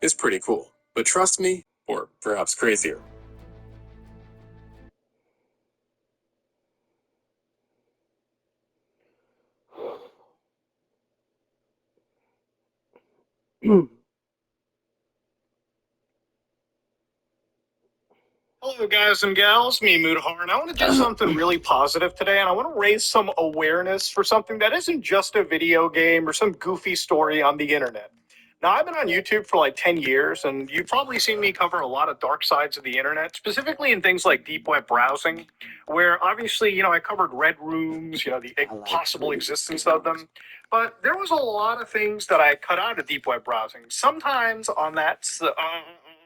is pretty cool. But trust me, or perhaps crazier. Hello, guys and gals. Me, Mudahar, and I want to do something really positive today, and I want to raise some awareness for something that isn't just a video game or some goofy story on the internet. Now, I've been on YouTube for like 10 years, and you've probably seen me cover a lot of dark sides of the internet, specifically in things like deep web browsing, where obviously, I covered red rooms, the possible existence of them. But there was a lot of things that I cut out of deep web browsing. Sometimes on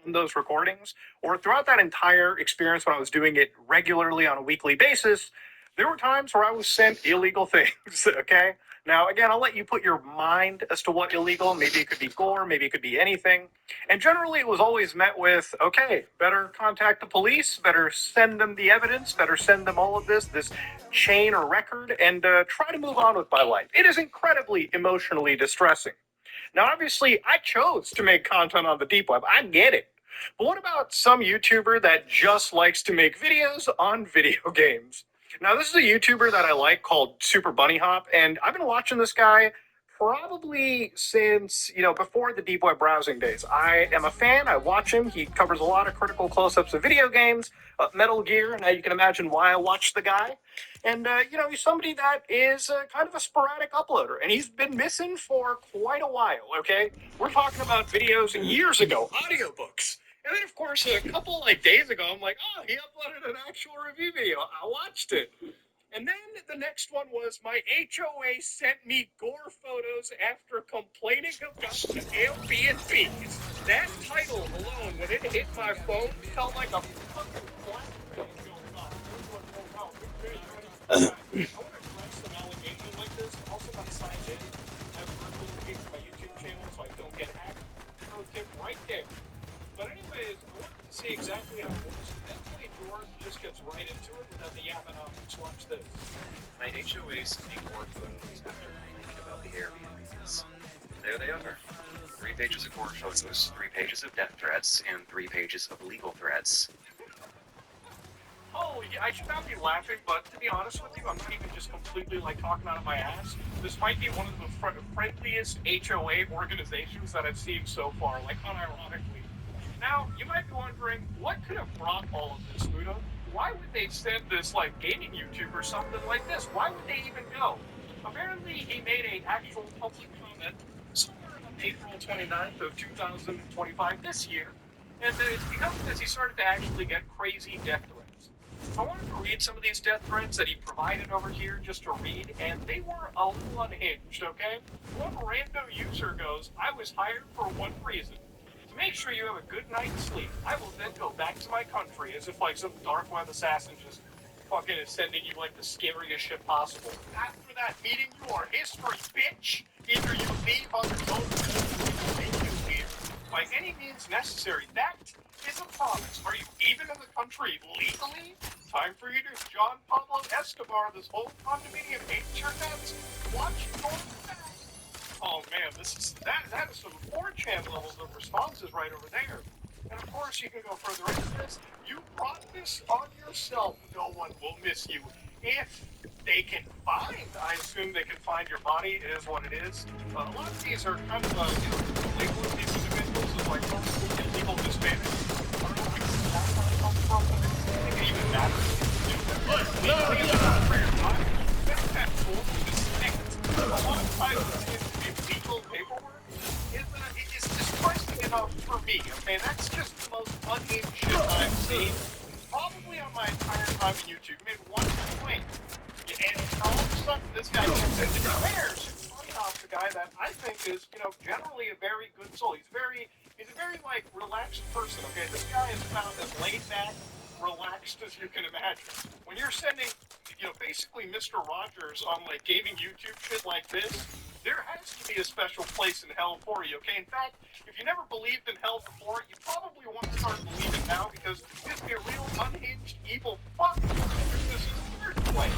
those recordings, or throughout that entire experience when I was doing it regularly on a weekly basis, there were times where I was sent illegal things, okay? Now, again, I'll let you put your mind as to what illegal. Maybe it could be gore, maybe it could be anything. And generally, it was always met with, okay, better contact the police, better send them the evidence, better send them all of this chain or record, and try to move on with my life. It is incredibly emotionally distressing. Now, obviously, I chose to make content on the deep web. I get it. But what about some YouTuber that just likes to make videos on video games? Now, this is a YouTuber that I like called Super Bunny Hop, and I've been watching this guy probably since, before the deep web browsing days. I am a fan. I watch him. He covers a lot of critical close-ups of video games, Metal Gear. Now, you can imagine why I watch the guy. And, he's somebody that is kind of a sporadic uploader, and he's been missing for quite a while, okay? We're talking about videos years ago, audiobooks. And then, of course, a couple days ago, I'm like, oh, he uploaded an actual review video. I watched it. And then the next one was my HOA sent me gore photos after complaining about the Airbnbs. That title alone, when it hit my phone, felt like a fucking flashbang going on. I want to address some allegations like this. Also, not signed in. I've removed my YouTube channel so I don't get hacked. Pro tip right there. But anyways, I wanted to see exactly how it works. Thankfully, George just gets right into it without the yapping on. Let's watch this. My HOAs make more photos after reading about the Airbnbs. There they are. 3 pages of gore photos, 3 pages of death threats, and 3 pages of legal threats. Oh, yeah, I should not be laughing, but to be honest with you, I'm not even just completely talking out of my ass. This might be one of the friendliest HOA organizations that I've seen so far, unironically. Now, you might be wondering, what could have brought all of this, Buddha? Why would they send this, gaming YouTuber something like this? Why would they even go? Apparently, he made an actual public comment somewhere on April 29th of 2025 this year, and it's because he started to actually get crazy death threats. I wanted to read some of these death threats that he provided over here just to read, and they were a little unhinged, okay? One random user goes, I was hired for one reason. Make sure you have a good night's sleep. I will then go back to my country, as if some dark web assassin just fucking is sending you the scariest shit possible. After that meeting, you are history, bitch. Either you leave on your own or make you leave by any means necessary. That is a promise. Are you even in the country legally? Time for you to John Pablo Escobar this whole condominium internets. Watch your back. Oh man, that is some 4chan levels of responses right over there. And of course you can go further into this. You brought this on yourself. No one will miss you. If they can find, I assume they can find your body. It is what it is. A lot of these are kind of, labeling these individuals as illegal Hispanics. I don't know where that comes from, but I think it even matters. A lot of times legal paperwork is depressing enough for me, okay? That's just the most unhinged shit I've seen, probably on my entire time on YouTube. Made one complaint, and all of a sudden this guy comes in and declares funny off the guy that I think is, generally a very good soul. He's a very relaxed person, okay? This guy is about as laid back, relaxed as you can imagine. When you're sending, basically Mr. Rogers on gaming YouTube shit like this, there has to be a special place in hell for you, okay? In fact, if you never believed in hell before, you probably want to start believing now because you'd be a real unhinged, evil fuck if this is the third way.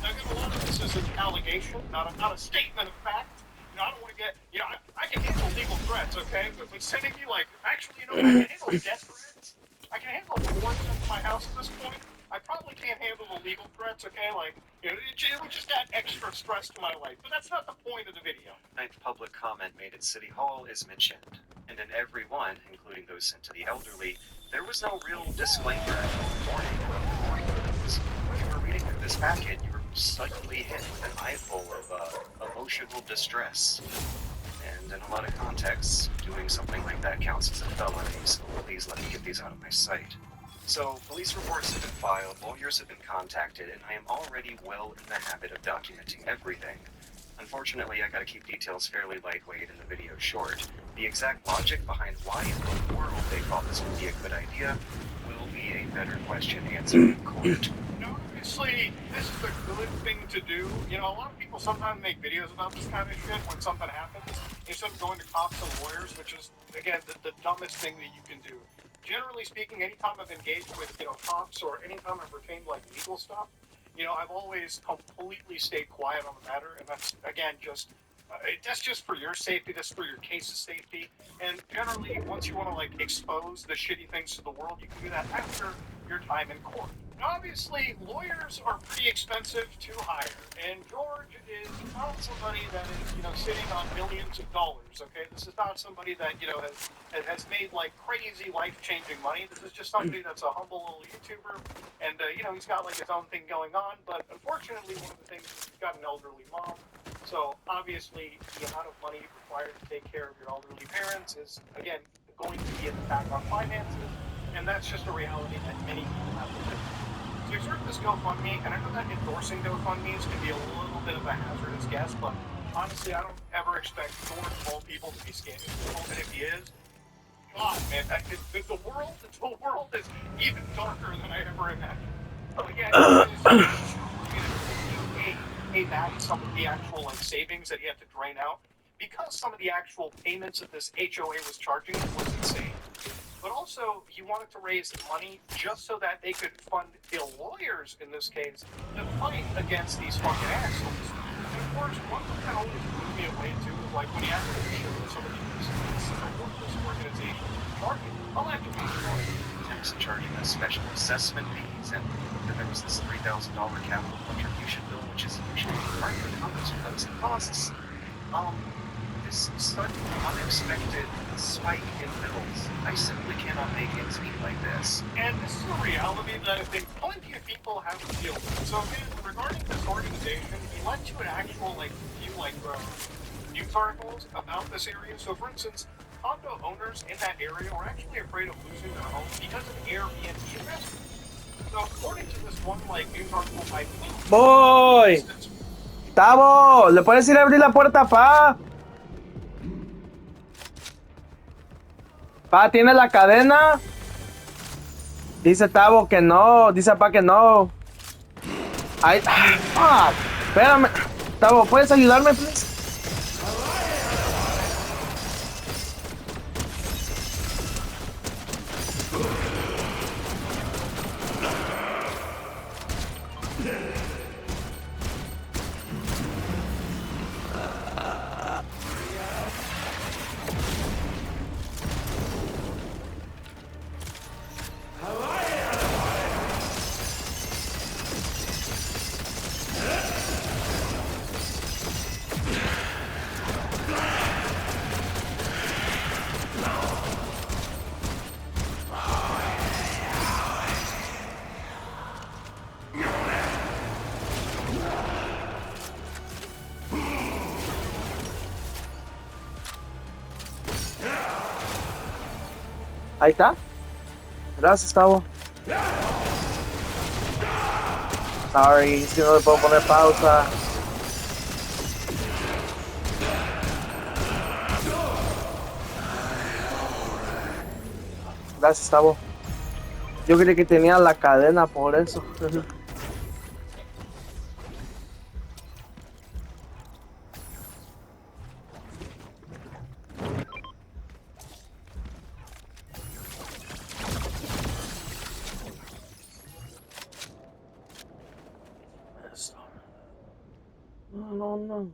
Now, again, a lot of this is an allegation, not a statement of fact. I don't want to get, I I can handle legal threats, okay? But sending you, like, actually, you know, I can handle death threats. I can handle wars into my house at this point. I probably can't handle the legal threats, okay? Like, you know, it would just add extra stress to my life. But that's not the point of the video. Ninth public comment made at City Hall is mentioned, and in every one, including those sent to the elderly, there was no real disclaimer or warning about recording photos. When you were reading through this packet, you were slightly hit with an eyeful of emotional distress. And in a lot of contexts, doing something like that counts as a felony, so please let me get these out of my sight. So, police reports have been filed, lawyers have been contacted, and I am already well in the habit of documenting everything. Unfortunately, I gotta keep details fairly lightweight and the video short. The exact logic behind why in the world they thought this would be a good idea will be a better question answered in court. Obviously, this is a good thing to do. You know, a lot of people sometimes make videos about this kind of shit when something happens, instead of going to cops and lawyers, which is, again, the dumbest thing that you can do. Generally speaking, anytime I've engaged with, you know, cops or anytime I've retained, like, legal stuff, you know, I've always completely stayed quiet on the matter, and that's, again, just... that's just for your safety, that's for your case's safety, and generally, once you want to, like, expose the shitty things to the world, you can do that after your time in court. Now, obviously, lawyers are pretty expensive to hire, and George is not somebody that is, you know, sitting on millions of dollars, okay? This is not somebody that, you know, has made, like, crazy life-changing money. This is just somebody that's a humble little YouTuber, and, you know, he's got, like, his own thing going on, but unfortunately, one of the things is he's got an elderly mom, so obviously, the amount of money required to take care of your elderly parents is, again, going to be an attack on finances, and that's just a reality that many people have to live with. So we started this GoFundMe, and I know that endorsing GoFundMes can be a little bit of a hazardous guess, but honestly, I don't ever expect George of all people to be scamming people, and if he is, God, man, the world is even darker than I ever imagined. So again, pay back some of the actual, like, savings that he had to drain out, because some of the actual payments that this HOA was charging was insane. But also, he wanted to raise money just so that they could fund the lawyers, in this case, to fight against these fucking assholes. And of course, one thing that always blew me away, too, was like when he actually showed some of these what this organization was charging allegedly. Attempts at charging us special assessment fees, and then there was this $3,000 capital contribution bill, which is usually part of the Congress proposing costs. This sudden, unexpected spike in bills. I simply cannot make ends meet like this. And this is a reality that I think plenty of people have to deal with. So again, regarding this organization, he went to an actual, like, few, like, news articles about this area. So for instance, condo owners in that area were actually afraid of losing their homes because of Airbnb investment. So according to this one, like, news article by Voy. Tavo, ¿le puedes ir a abrir la puerta, pa? Pa, ¿tiene la cadena? Dice Tavo que no. Dice pa que no. Ay, espérame. Tavo, ¿puedes ayudarme, please? Ahí está. Gracias, Tavo. Sorry, es que no le puedo poner pausa. Gracias, Tavo. Yo creí que tenía la cadena por eso. No.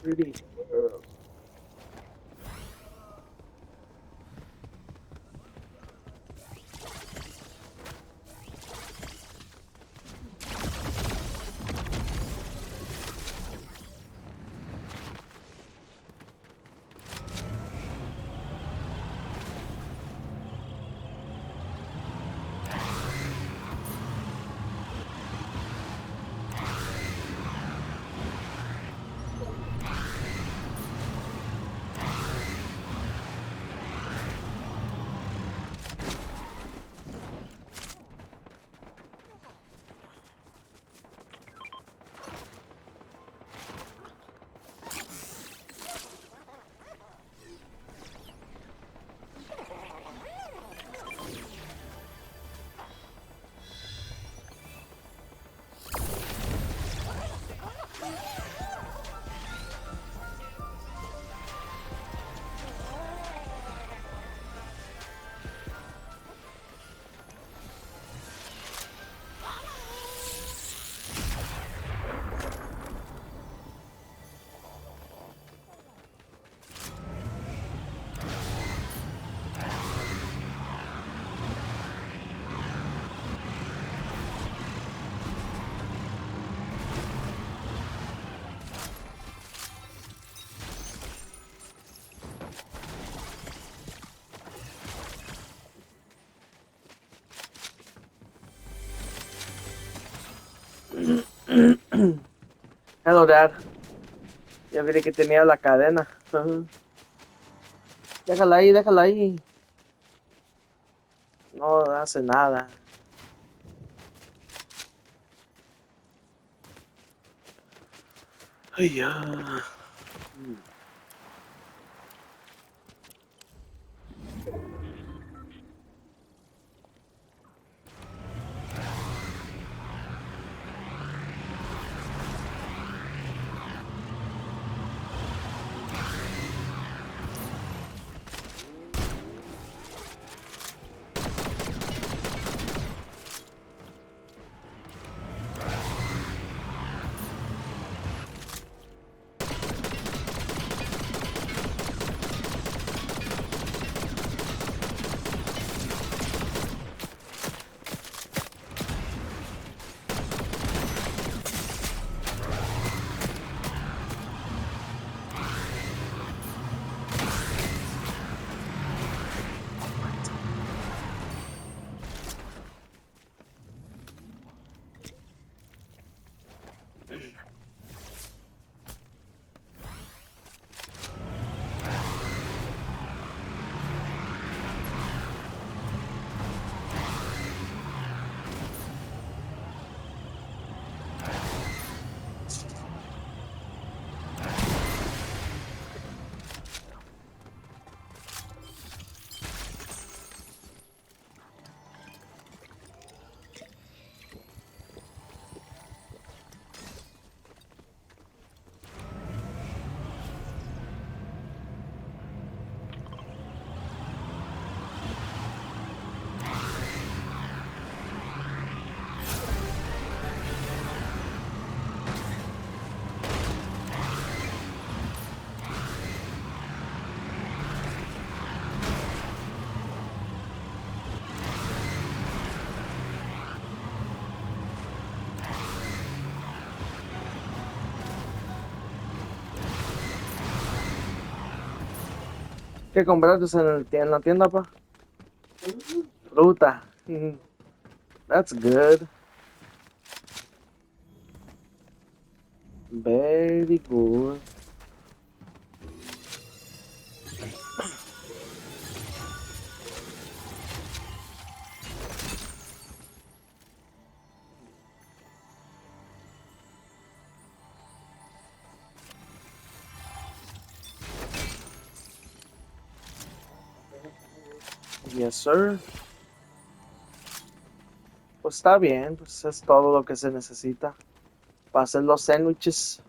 Pretty girl. Hello, Dad. Ya miré que tenía la cadena. Ajá. Déjala ahí, déjala ahí. No hace nada. Ay, ya. ¿Qué compraste en la tienda, pa? Fruta. That's good. Very good. Yes, sir. Pues está bien, pues es todo lo que se necesita para hacer los sándwiches.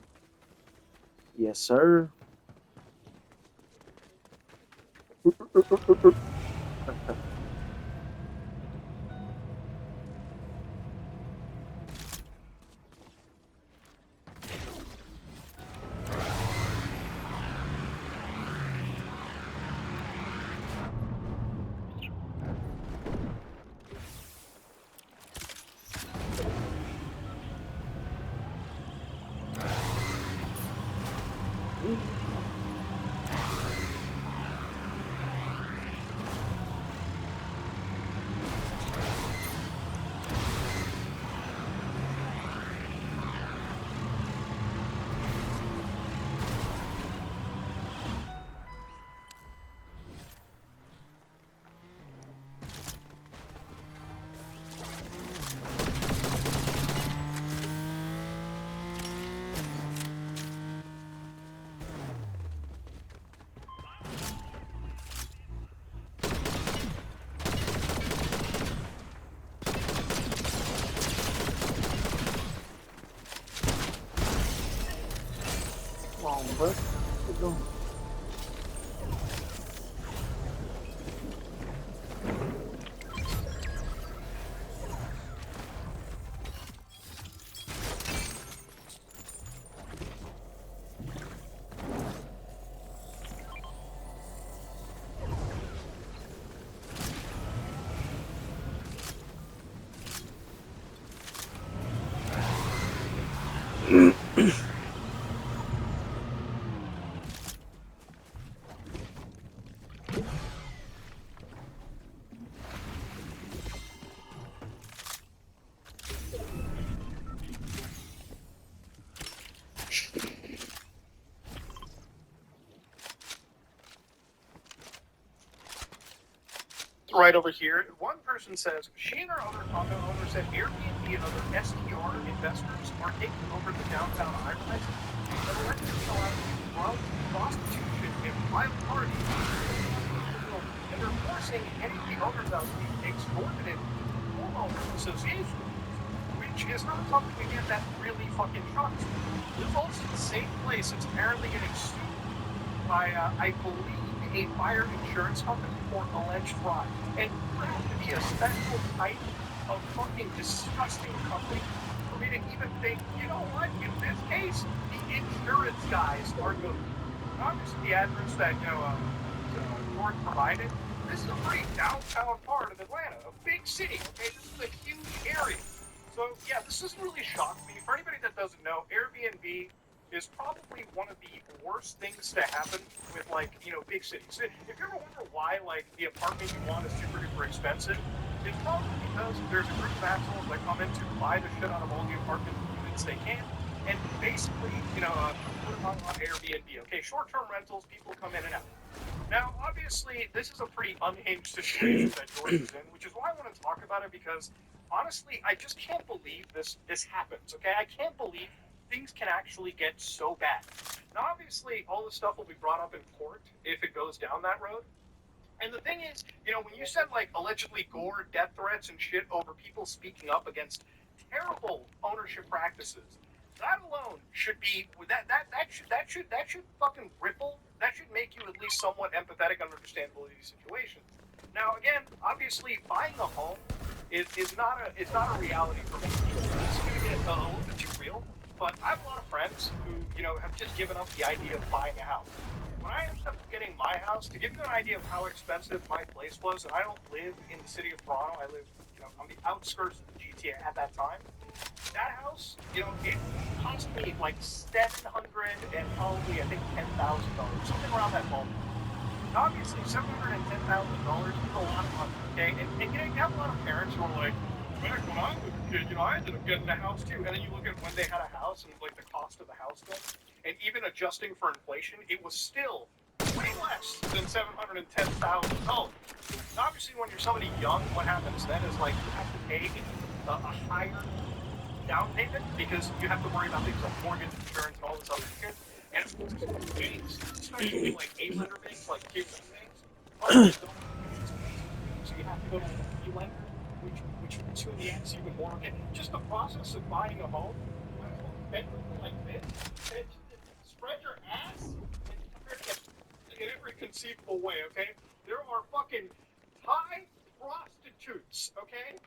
Yes, sir. pues. Right over here, one person says she and her other condo owner said Airbnb and other STR investors are taking over the downtown high-rise and electing allowing prostitution and private parties. And they're forcing any of the owners out to be exorbitant homeowners associations, which is not something again that really fucking shocks me. This is also the same place that's apparently getting sued by, I believe, a fire insurance company for alleged fraud. And you have to be a special type of fucking disgusting company for me to even think, you know what, in this case, the insurance guys are good. Obviously, the address that, North provided, this is a pretty downtown part of Atlanta, a big city, okay? This is a huge area. So, yeah, this doesn't really shock me. For anybody that doesn't know, Airbnb is probably one of the worst things to happen with, like, big cities. If you ever wonder why, like, the apartment you want is super duper expensive, it's probably because there's a group of assholes that come in to buy the shit out of all the apartment units they can, and basically, put them on Airbnb. Okay, short-term rentals, people come in and out. Now, obviously, this is a pretty unhinged situation that George is in, which is why I want to talk about it, because, honestly, I just can't believe this happens, okay? I can't believe things can actually get so bad. Now, obviously, all this stuff will be brought up in court if it goes down that road. And the thing is, when you send, like, allegedly gore death threats and shit over people speaking up against terrible ownership practices, that alone should be that should fucking ripple. That should make you at least somewhat empathetic and understandable in these situations. Now, again, obviously, buying a home is not a reality for me. It's going to get a little bit too real. But I have a lot of friends who, have just given up the idea of buying a house. When I ended up getting my house, to give you an idea of how expensive my place was, and I don't live in the city of Toronto, I live, on the outskirts of the GTA at that time. That house, it cost me like $700 and probably, I think, $10,000, something around that ballpark. Obviously, $710,000 is a lot of money, okay? And you have a lot of parents who are like, back when I was a kid, I ended up getting a house too. And then you look at when they had a house and like the cost of the house then, and even adjusting for inflation, it was still way less than $710,000. Obviously, when you're somebody young, what happens then is like you have to pay a higher down payment because you have to worry about things like mortgage insurance and all this other shit. And banks, especially like A-letter banks, like Tier 1 banks, so you have to go to the lender, which puts you in the ass even more. Okay, just the process of buying a home, bedroom like this, and spread your ass in every conceivable way. Okay, there are fucking Thai prostitutes. Okay,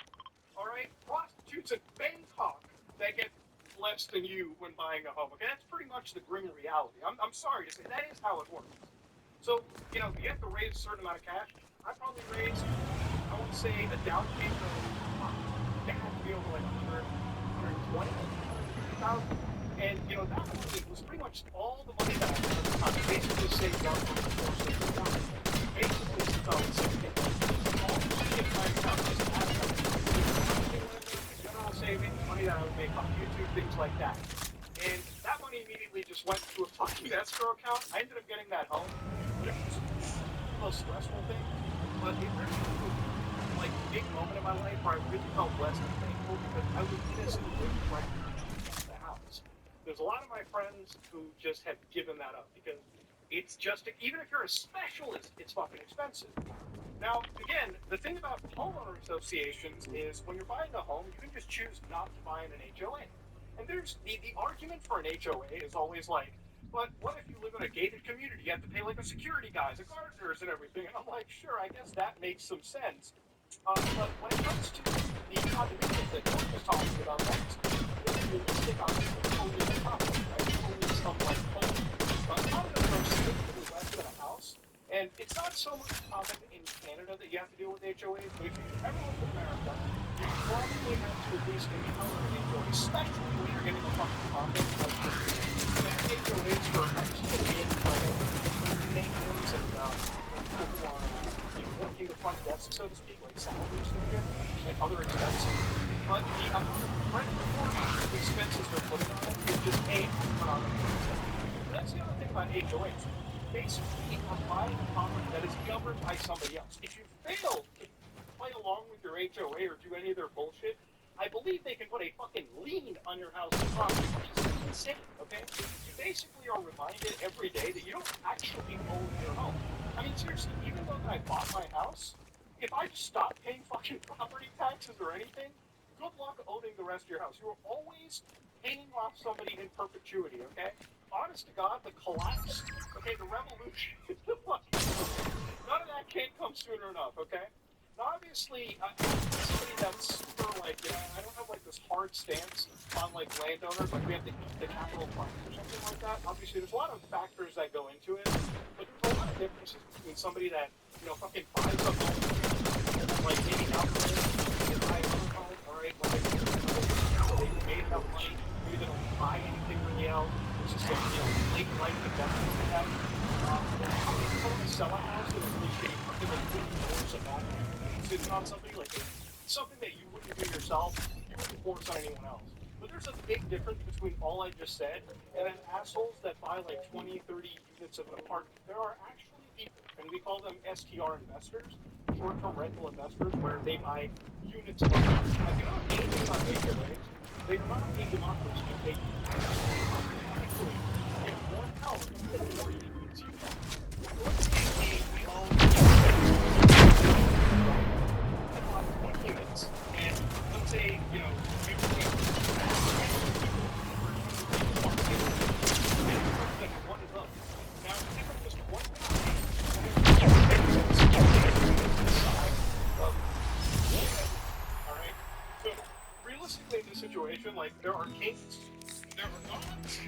all right, prostitutes in Bangkok that get less than you when buying a home. Okay, that's pretty much the grim reality. I'm sorry to say that is how it works. So you have to raise a certain amount of cash. I probably raised, I would say, a down payment of it had to be over like 120,000. And that was pretty much all the money that I basically saved up for the course of the time. Basically, 2016. All the money in my account just added up. General savings, money that I would make on YouTube, things like that. And that money immediately just went to a fucking escrow account. I ended up getting that home. It was the most stressful thing. But it really was like a big moment in my life where I really felt blessed and thankful because I was innocently right at the house. There's a lot of my friends who just have given that up because it's just, even if you're a specialist, it's fucking expensive. Now, again, the thing about homeowner associations is when you're buying a home, you can just choose not to buy in an HOA. And there's the argument for an HOA is always like, but what if you live in a gated community? You have to pay like a security guys, a gardeners, and everything. And I'm like, sure, I guess that makes some sense. But when it comes to the condominiums that George was talking about, that's realistic on only the property, right? Only some like home. But condominiums are significantly less than a house. And it's not so much common in Canada that you have to deal with HOAs, but if you ever lived in America, you probably have to at least encounter an HOA, especially when you're getting a fucking condo. Like, HOAs for extended maintenance and people who are working the front desk, so to speak, like salaries and other expenses. But the amount of rent reform expenses they're putting on it is just a ton of expenses. That's the other thing about HOAs. Basically, are buying a property that is governed by somebody else. If you fail to play along with your HOA or do any of their bullshit, I believe they can put a fucking lien on your house and property, which is insane, okay? You basically are reminded every day that you don't actually own your home. I mean, seriously, even though that I bought my house, if I just stopped paying fucking property taxes or anything, good luck owning the rest of your house. You are always paying off somebody in perpetuity, okay? Honest to God, the collapse, okay, the revolution, none of that can't come soon enough, okay? Now, obviously, somebody that's super, like, you know, I don't have, like, this hard stance on, like, landowners, like, we have to eat the capital fund or something like that. Obviously, there's a lot of factors that go into it, but there's a lot of differences between somebody that, you know, fucking buys a home, and then, like, maybe outlives, they buy another home, all right, like, they made enough money, maybe they don't buy anything really else. Just like, you know, late life investments they have. Someone sell a house with a really shitty market, like $50 a month, sitting on somebody, like something that you wouldn't do yourself, you wouldn't force on anyone else. But there's a big difference between all I just said and then assholes that buy like 20, 30 units of an apartment. There are actually people, and we call them STR investors, short-term rental investors, where they buy units of apartments. If you don't know anything about HOAs, they are not a democracy. They actually get one house before you use you. Let's say we own 20 units, and let's say, you know, we one is up. Now, if I'm just one alright? So, realistically, in this situation, like, there are kings, there are gods,